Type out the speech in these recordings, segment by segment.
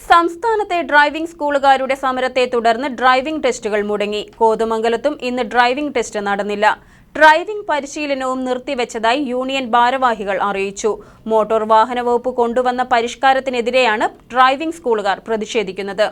സംസ്ഥാനത്തെ ഡ്രൈവിംഗ് സ്കൂളുകാരുടെ സമരത്തെ തുടർന്ന് ഡ്രൈവിംഗ് ടെസ്റ്റുകൾ മുടങ്ങി. കോതമംഗലത്തും ഇന്ന് ഡ്രൈവിംഗ് ടെസ്റ്റ് നടന്നില്ല. ഡ്രൈവിംഗ് പരിശീലനവും നിർത്തിവെച്ചതായി യൂണിയൻ ഭാരവാഹികൾ അറിയിച്ചു. മോട്ടോർ വാഹന വകുപ്പ് കൊണ്ടുവന്ന പരിഷ്കാരത്തിനെതിരെയാണ് ഡ്രൈവിംഗ് സ്കൂളുകാർ പ്രതിഷേധിക്കുന്നത്.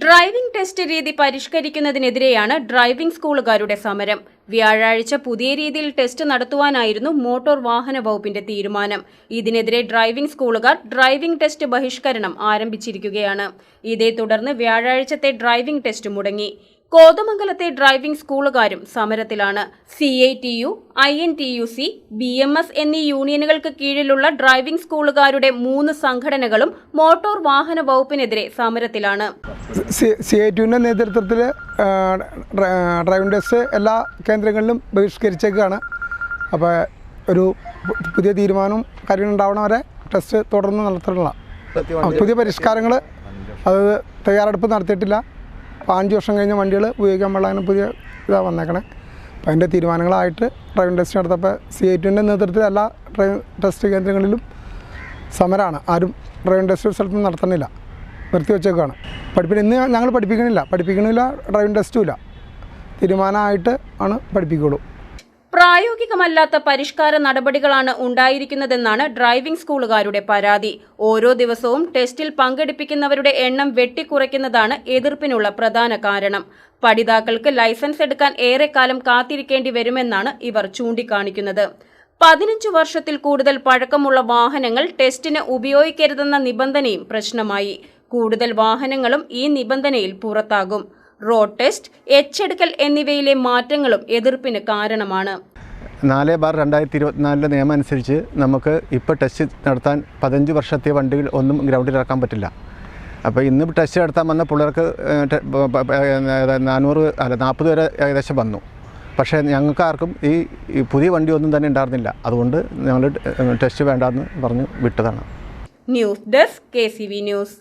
ഡ്രൈവിംഗ് ടെസ്റ്റ് രീതി പരിഷ്കരിക്കുന്നതിനെതിരെയാണ് ഡ്രൈവിംഗ് സ്കൂളുകാരുടെ സമരം. വ്യാഴാഴ്ച പുതിയ രീതിയിൽ ടെസ്റ്റ് നടത്തുവാനായിരുന്നു മോട്ടോർ വാഹന വകുപ്പിന്റെ തീരുമാനം. ഇതിനെതിരെ ഡ്രൈവിംഗ് സ്കൂളുകാർ ഡ്രൈവിംഗ് ടെസ്റ്റ് ബഹിഷ്കരണം ആരംഭിച്ചിരിക്കുകയാണ്. ഇതേ തുടർന്ന് വ്യാഴാഴ്ചത്തെ ഡ്രൈവിംഗ് ടെസ്റ്റ് മുടങ്ങി. കോതമംഗലത്തെ ഡ്രൈവിംഗ് സ്കൂളുകാരും സമരത്തിലാണ്. CITU, INTUC, BMS എന്നീ യൂണിയനുകൾക്ക് കീഴിലുള്ള ഡ്രൈവിംഗ് സ്കൂളുകാരുടെ 3 സംഘടനകളും മോട്ടോർ വാഹന വകുപ്പിനെതിരെ സമരത്തിലാണ്. CITUവിൻ്റെ നേതൃത്വത്തിൽ ഡ്രൈവിംഗ് ടെസ്റ്റ് എല്ലാ കേന്ദ്രങ്ങളിലും ബഹിഷ്കരിച്ചേക്കാണ്. അപ്പോൾ ഒരു പുതിയ തീരുമാനം കാര്യങ്ങളുണ്ടാവണ വരെ ടെസ്റ്റ് തുടർന്ന് നടത്തുന്നില്ല. പുതിയ പരിഷ്കാരങ്ങൾ അത് തയ്യാറെടുപ്പ് നടത്തിയിട്ടില്ല. 5 വർഷം കഴിഞ്ഞ വണ്ടികൾ ഉപയോഗിക്കാൻ പാടില്ല, പുതിയ ഇതാണ് വന്നേക്കണേ. അപ്പോൾ അതിൻ്റെ തീരുമാനങ്ങളായിട്ട് ഡ്രൈവിംഗ് ടെസ്റ്റ് നടത്തപ്പോൾ CITUവിൻ്റെ നേതൃത്വത്തിൽ എല്ലാ ഡ്രൈവിംഗ് ടെസ്റ്റ് കേന്ദ്രങ്ങളിലും സമരമാണ്. ആരും ഡ്രൈവിംഗ് ടെസ്റ്റ് സ്ഥലത്തും നടത്തുന്നില്ല, നിർത്തിവെച്ചേക്കാണ്. ഇന്ന് ഞങ്ങൾ പഠിപ്പിക്കണില്ല, ഡ്രൈവിംഗ് ടെസ്റ്റും ഇല്ല. തീരുമാനമായിട്ട് ആണ് പഠിപ്പിക്കുള്ളൂ. പ്രായോഗികമല്ലാത്ത പരിഷ്കാര നടപടികളാണ് ഉണ്ടായിരിക്കുന്നതെന്നാണ് ഡ്രൈവിംഗ് സ്കൂളുകാരുടെ പരാതി. ഓരോ ദിവസവും ടെസ്റ്റിൽ പങ്കെടുപ്പിക്കുന്നവരുടെ എണ്ണം വെട്ടിക്കുറയ്ക്കുന്നതാണ് എതിർപ്പിനുള്ള പ്രധാന കാരണം. പഠിതാക്കൾക്ക് ലൈസൻസ് എടുക്കാൻ ഏറെക്കാലം കാത്തിരിക്കേണ്ടി വരുമെന്നാണ് ഇവർ ചൂണ്ടിക്കാണിക്കുന്നത്. 15 വർഷത്തിൽ കൂടുതൽ പഴക്കമുള്ള വാഹനങ്ങൾ ടെസ്റ്റിന് ഉപയോഗിക്കരുതെന്ന നിബന്ധനയും പ്രശ്നമായി. കൂടുതൽ വാഹനങ്ങളും ഈ നിബന്ധനയിൽ പുറത്താകും. റോഡ് ടെസ്റ്റ്, എച്ചെടുക്കൽ എന്നിവയിലെ മാറ്റങ്ങളും എതിർപ്പിന് കാരണമാണ്. 4/2024 നിയമം അനുസരിച്ച് നമുക്ക് ഇപ്പോൾ ടെസ്റ്റ് നടത്താൻ 15 വർഷത്തെ വണ്ടികൾ ഒന്നും ഗ്രൗണ്ടിൽ ഇറക്കാൻ പറ്റില്ല. അപ്പോൾ ഇന്ന് ടെസ്റ്റ് നടത്താൻ വന്ന പിള്ളേർക്ക് 40 വരെ ഏകദേശം വന്നു. പക്ഷേ ഞങ്ങൾക്ക് ആർക്കും ഈ പുതിയ വണ്ടി ഒന്നും തന്നെ ഉണ്ടായിരുന്നില്ല. അതുകൊണ്ട് ഞങ്ങൾ ടെസ്റ്റ് വേണ്ടെന്ന് പറഞ്ഞ് വിട്ടതാണ്. News desk KCV news.